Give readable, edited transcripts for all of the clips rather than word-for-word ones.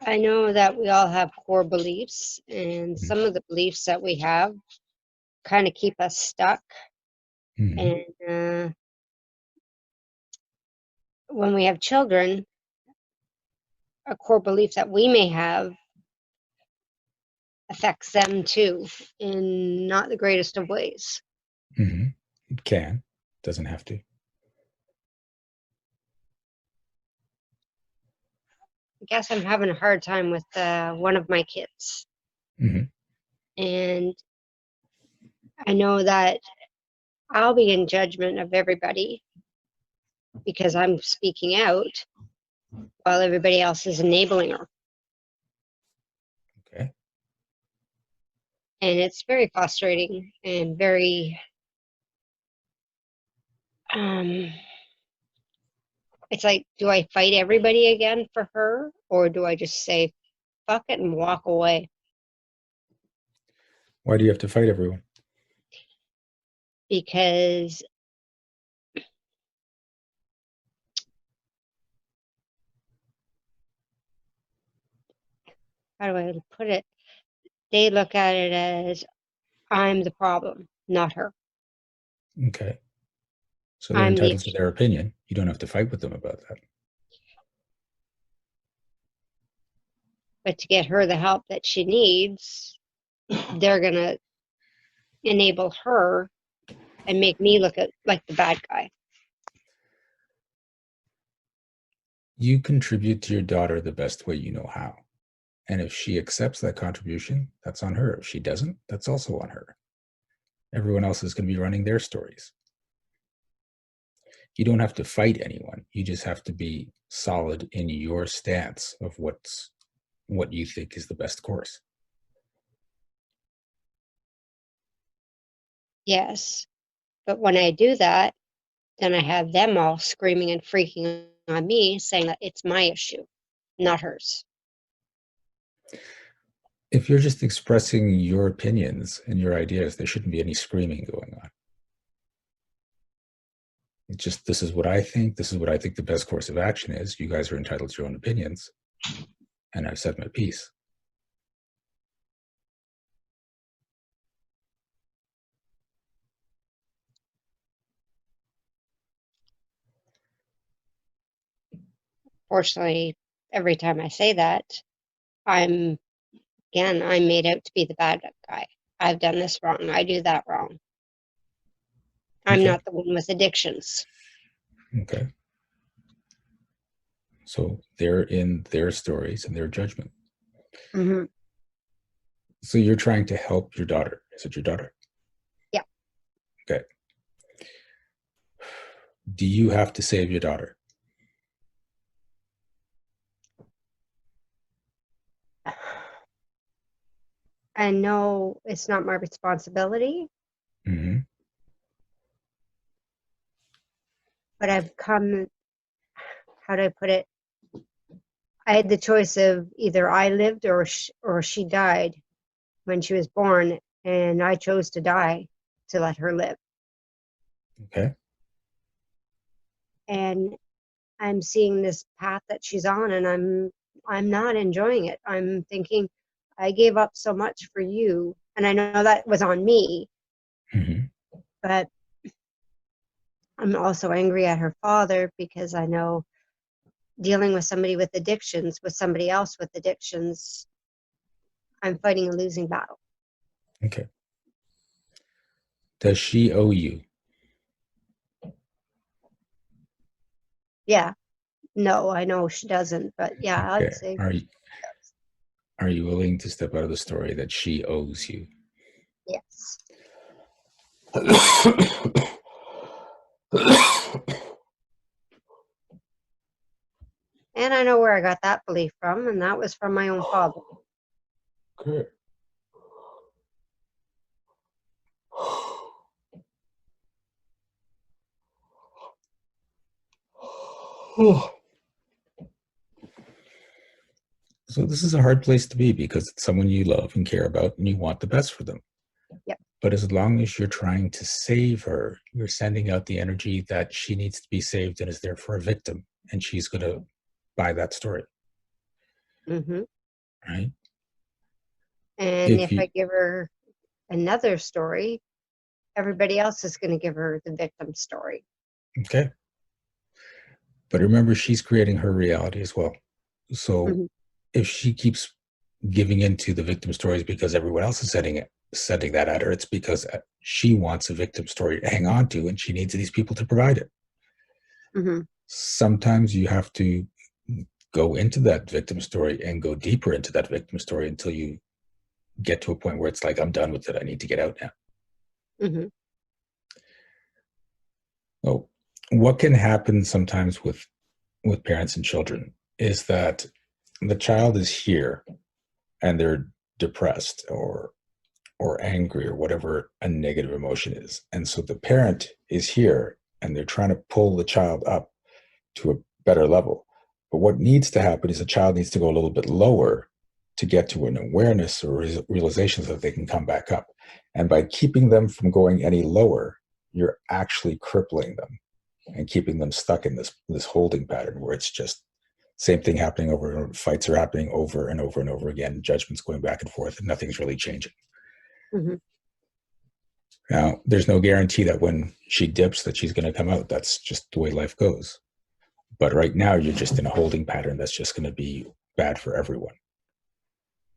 I know that we all have core beliefs, and Mm-hmm. some of the beliefs that we have kind of keep us stuck. Mm-hmm. And when we have children, a core belief that we may have affects them too, in not the greatest of ways. Mm-hmm. It can. Doesn't have to. I guess I'm having a hard time with one of my kids. Mm-hmm. And I know that I'll be in judgment of everybody because I'm speaking out while everybody else is enabling her. Okay. And it's very frustrating and very, um, it's like, do I fight everybody again for her? Or do I just say, fuck it and walk away? Why do you have to fight everyone? Because, how do I put it? They look at it as I'm the problem, not her. Okay. So they're I'm the entitled to issue. their opinion. You don't have to fight with them about that. But to get her the help that she needs, they're going to enable her and make me look at like the bad guy. You contribute to your daughter the best way you know how. And if she accepts that contribution, that's on her. If she doesn't, that's also on her. Everyone else is going to be running their stories. You don't have to fight anyone. You just have to be solid in your stance of what you think is the best course. Yes. But when I do that, then I have them all screaming and freaking on me, saying that it's my issue, not hers. If you're just expressing your opinions and your ideas, there shouldn't be any screaming going on. It's just, this is what I think. This is what I think the best course of action is. You guys are entitled to your own opinions. And I've said my piece. Fortunately, every time I say that, I'm I'm made out to be the bad guy. I've done this wrong. I do that wrong. I'm Okay. not the one with addictions. Okay. So they're in their stories and their judgment. Mm-hmm. So you're trying to help your daughter. Is it your daughter? Yeah. Okay. Do you have to save your daughter? I know it's not my responsibility, Mm-hmm. but I've come, how do I put it? I had the choice of either I lived or she died when she was born, and I chose to die to let her live. Okay. And I'm seeing this path that she's on, and I'm not enjoying it. I'm thinking I gave up so much for you, and I know that was on me, Mm-hmm. but I'm also angry at her father because I know dealing with somebody with addictions, with somebody else with addictions, I'm fighting a losing battle. Okay. Does she owe you? Yeah, no, I know she doesn't, but yeah, I'd Okay. say Are you willing to step out of the story that she owes you? yes. And I know where I got that belief from, and that was from my own father. Okay. So this is a hard place to be because it's someone you love and care about and you want the best for them. Yep. But as long as you're trying to save her, you're sending out the energy that she needs to be saved and is there for a victim. And she's going to buy that story. Mm-hmm. right? And If if I you, give her another story, everybody else is going to give her the victim story. okay. But remember, she's creating her reality as well. So Mm-hmm. if she keeps giving into the victim stories because everyone else is sending that at her, it's because she wants a victim story to hang on to, and she needs these people to provide it. Mm-hmm. Sometimes you have to go into that victim story and go deeper into that victim story until you get to a point where it's like, I'm done with it. I need to get out now. Mm-hmm. So what can happen sometimes with parents and children is that the child is here and they're depressed or angry or whatever a negative emotion is. And so the parent is here and they're trying to pull the child up to a better level. But what needs to happen is the child needs to go a little bit lower to get to an awareness or realization so that they can come back up. And by keeping them from going any lower, you're actually crippling them and keeping them stuck in this holding pattern where it's just same thing happening over and over. Fights are happening over and over and over again. Judgments going back and forth, and nothing's really changing. Mm-hmm. Now, there's no guarantee that when she dips that she's going to come out. That's just the way life goes. But right now, you're just in a holding pattern that's just going to be bad for everyone.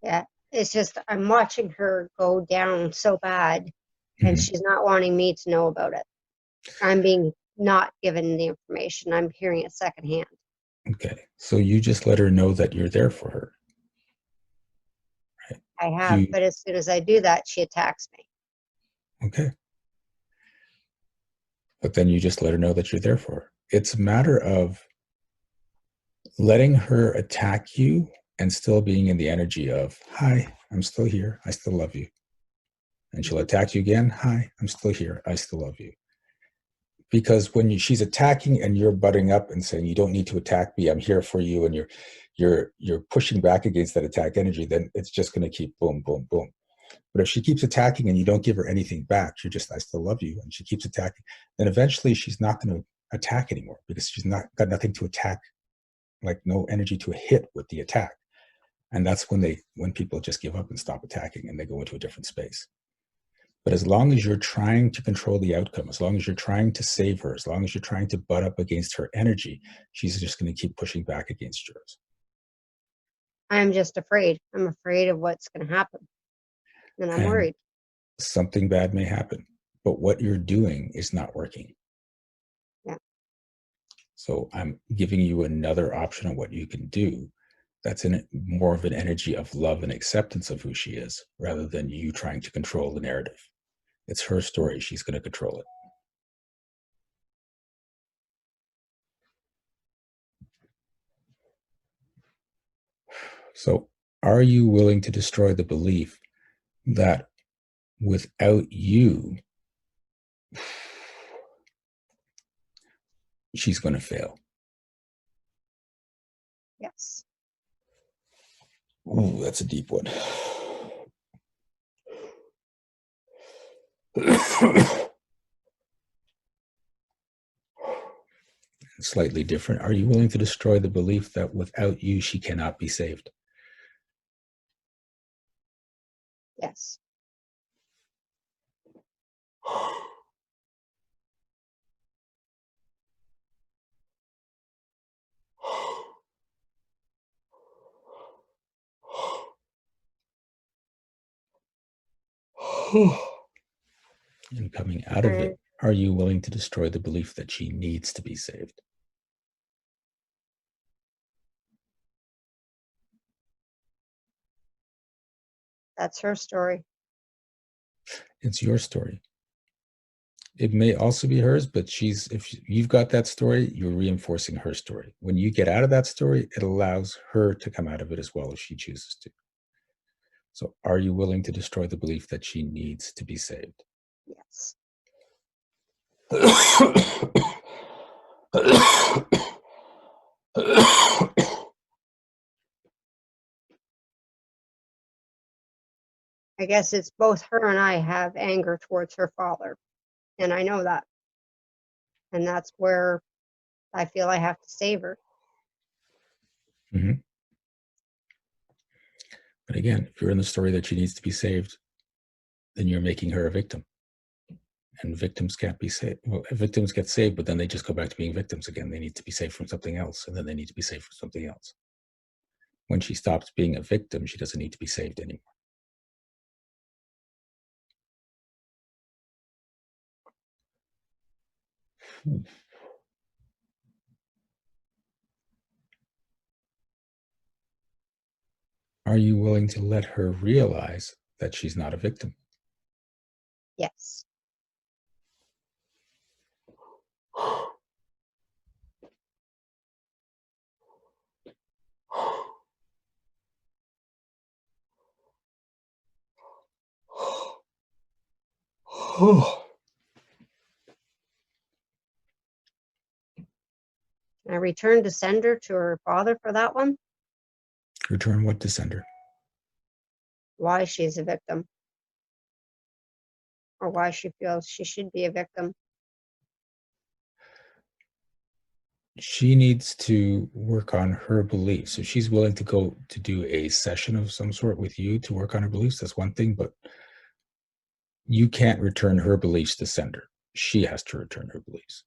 Yeah. It's just I'm watching her go down so bad, and Mm-hmm. she's not wanting me to know about it. I'm being not given the information. I'm hearing it secondhand. Okay. So you just let her know that you're there for her. Right? I have, You but as soon as I do that, she attacks me. okay. But then you just let her know that you're there for her. It's a matter of letting her attack you and still being in the energy of, hi, I'm still here. I still love you. And she'll Mm-hmm. attack you again. Hi, I'm still here. I still love you. Because when she's attacking and you're butting up and saying, you don't need to attack me, I'm here for you, and you're pushing back against that attack energy, then it's just going to keep boom, boom, boom. But if she keeps attacking and you don't give her anything back, you're just, I still love you, and she keeps attacking, then eventually she's not going to attack anymore because she's not got nothing to attack, like no energy to hit with the attack. And that's when people just give up and stop attacking and they go into a different space. But as long as you're trying to control the outcome, as long as you're trying to save her, as long as you're trying to butt up against her energy, she's just going to keep pushing back against yours. I'm just afraid. I'm afraid of what's going to happen. And I'm And worried. something bad may happen. But what you're doing is not working. Yeah. So I'm giving you another option on what you can do. That's in more of an energy of love and acceptance of who she is, rather than you trying to control the narrative. It's her story. She's going to control it. So are you willing to destroy the belief that without you, she's going to fail? Yes. Ooh, that's a deep one. Slightly different. Are you willing to destroy the belief that without you, she cannot be saved? Yes. And coming out of I, it, are you willing to destroy the belief that she needs to be saved? that's her story. It's your story. It may also be hers, but if you've got that story, you're reinforcing her story. When you get out of that story, it allows her to come out of it as well if she chooses to. So are you willing to destroy the belief that she needs to be saved? Yes. I guess it's both her and I have anger towards her father. And I know that. And that's where I feel I have to save her. Mhm. But again, if you're in the story that she needs to be saved, then you're making her a victim. And victims can't be saved. Well, victims get saved, but then they just go back to being victims again. They need to be saved from something else, and then they need to be saved from something else. When she stops being a victim, she doesn't need to be saved anymore. Are you willing to let her realize that she's not a victim? Yes. I returned to sender to her father for that one. Return what to sender? Why she's a victim, or why she feels she should be a victim. She needs to work on her beliefs. So she's willing to go to do a session of some sort with you to work on her beliefs. That's one thing, but you can't return her beliefs to sender. She has to return her beliefs.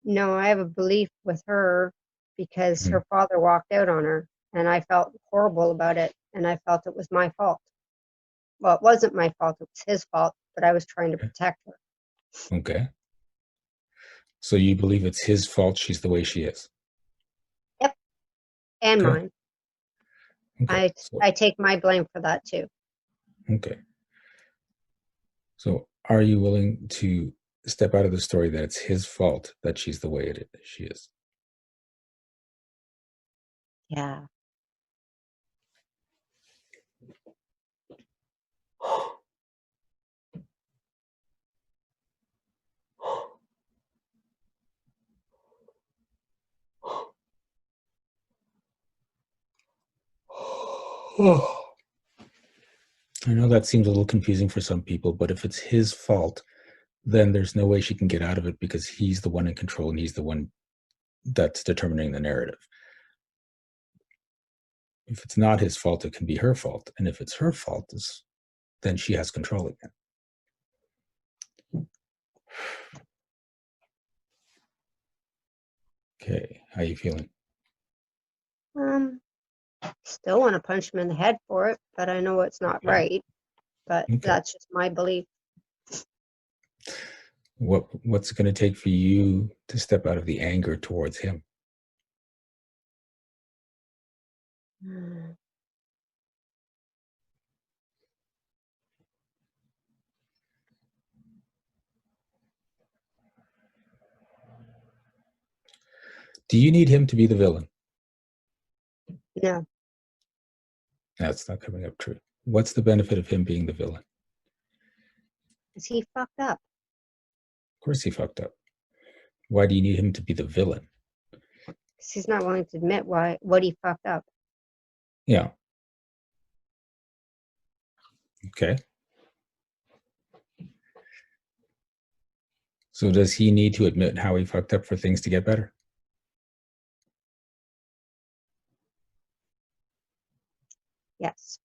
No, I have a belief with her because her father walked out on her, and I felt horrible about it, and I felt it was my fault. Well, it wasn't my fault, it was his fault, but I was trying to protect her. Okay. So you believe it's his fault she's the way she is? Yep, and Okay. mine. Okay. I take my blame for that too. Okay. So are you willing to step out of the story that it's his fault that she's the way she is? Yeah. I know that seems a little confusing for some people, but if it's his fault, then there's no way she can get out of it because he's the one in control and he's the one that's determining the narrative. If it's not his fault, it can be her fault. And if it's her fault, then she has control again. Okay, how you feeling? Still want to punch him in the head for it, but I know it's not right. But Okay. that's just my belief. What's it going to take for you to step out of the anger towards him? Do you need him to be the villain? No, That's not coming up true. What's the benefit of him being the villain? because he fucked up. Of course he fucked up. Why do you need him to be the villain? Because he's not willing to admit what he fucked up. Yeah. Okay. So does he need to admit how he fucked up for things to get better? Yes.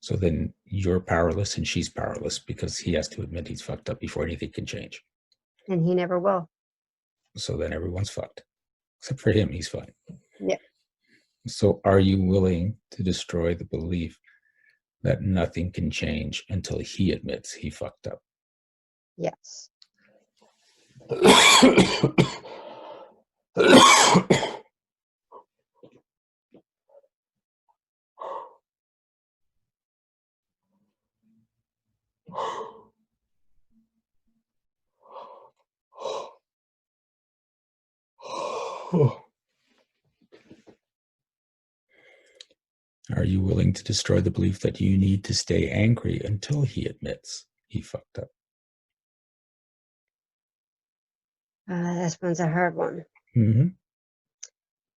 So then you're powerless and she's powerless because he has to admit he's fucked up before anything can change. And he never will. So then everyone's fucked. Except for him, he's fine. Yeah. So are you willing to destroy the belief that nothing can change until he admits he fucked up? Yes. Are you willing to destroy the belief that you need to stay angry until he admits he fucked up? This one's a hard one. Mm-hmm.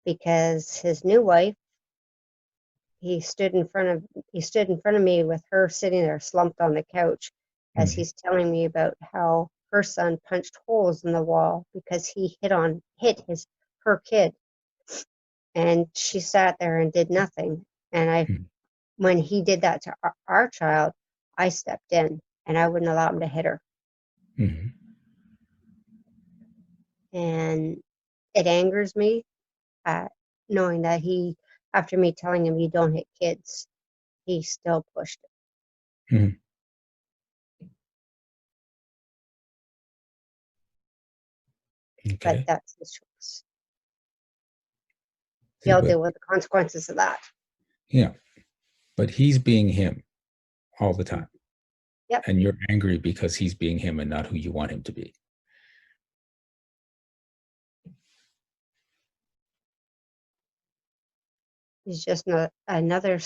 Because his new wife, he stood in front of me with her sitting there slumped on the couch as he's telling me about how her son punched holes in the wall because he hit her kid, and she sat there and did nothing. And when he did that to our child, I stepped in and I wouldn't allow him to hit her. Mm-hmm. And it angers me knowing that after me telling him you don't hit kids, he still pushed it. Mm-hmm. But Okay. that's his choice. See, He'll but deal with the consequences of that. yeah, but he's being him all the time. Yep. And you're angry because he's being him and not who you want him to be. He's just another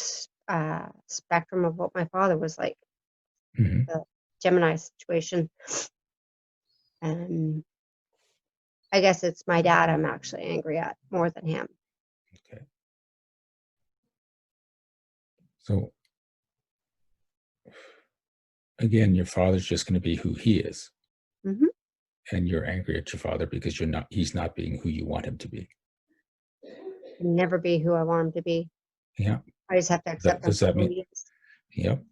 spectrum of what my father was like, Mm-hmm. the Gemini situation. And I guess it's my dad I'm actually angry at more than him. Okay. So again, your father's just going to be who he is. Mm-hmm. And you're angry at your father because he's not being who you want him to be. Can never be who I want him to be. Yeah. I just have to accept him Does for that who mean? he is. Yep.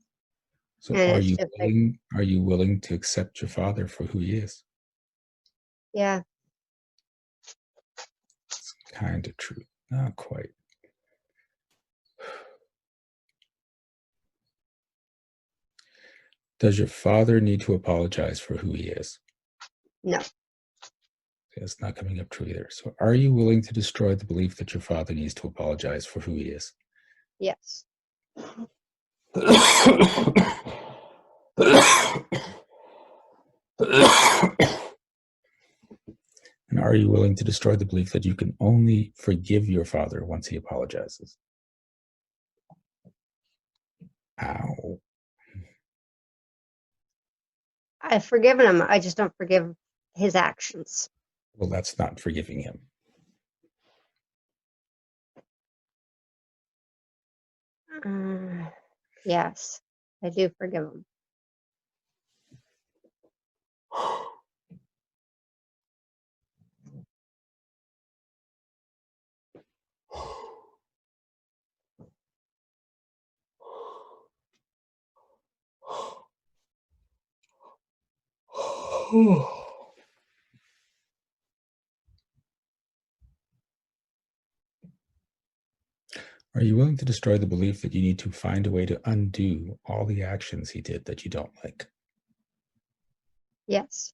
So And it's just like, are you willing to accept your father for who he is? yeah, It's kind of true. Not quite. Does your father need to apologize for who he is? no, It's not coming up true either. So are you willing to destroy the belief that your father needs to apologize for who he is? yes, And are you willing to destroy the belief that you can only forgive your father once he apologizes? Ow. I've forgiven him. I just don't forgive his actions. Well, that's not forgiving him. Yes, I do forgive him. Are you willing to destroy the belief that you need to find a way to undo all the actions he did that you don't like? Yes,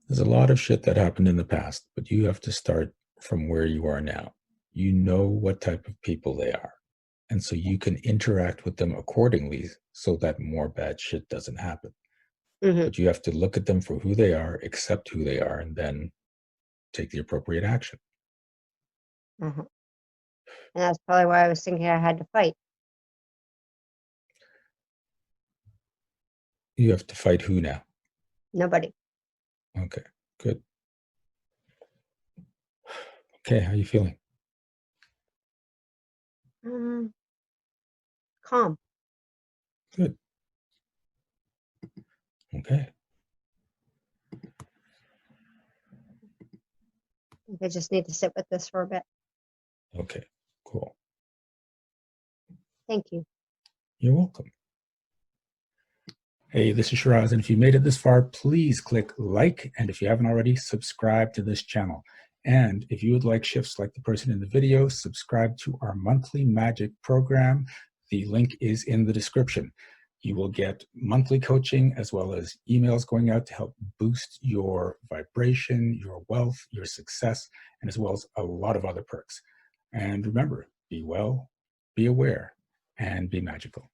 There's a lot of shit that happened in the past, but you have to start from where you are now. You know what type of people they are. And so you can interact with them accordingly so that more bad shit doesn't happen. mm-hmm. But you have to look at them for who they are, accept who they are, and then take the appropriate action. Uh-huh. And that's probably why I was thinking I had to fight. You have to fight who now? Nobody. Okay, good. Okay, how are you feeling? Calm. Good. Okay. I just need to sit with this for a bit. Okay, cool. Thank you. You're welcome. Hey, this is Shiraz, and if you made it this far, please click like, and if you haven't already, subscribe to this channel. And if you would like shifts like the person in the video, subscribe to our monthly magic program. The link is in the description. You will get monthly coaching as well as emails going out to help boost your vibration, your wealth, your success, and as well as a lot of other perks. And remember, be well, be aware, and be magical.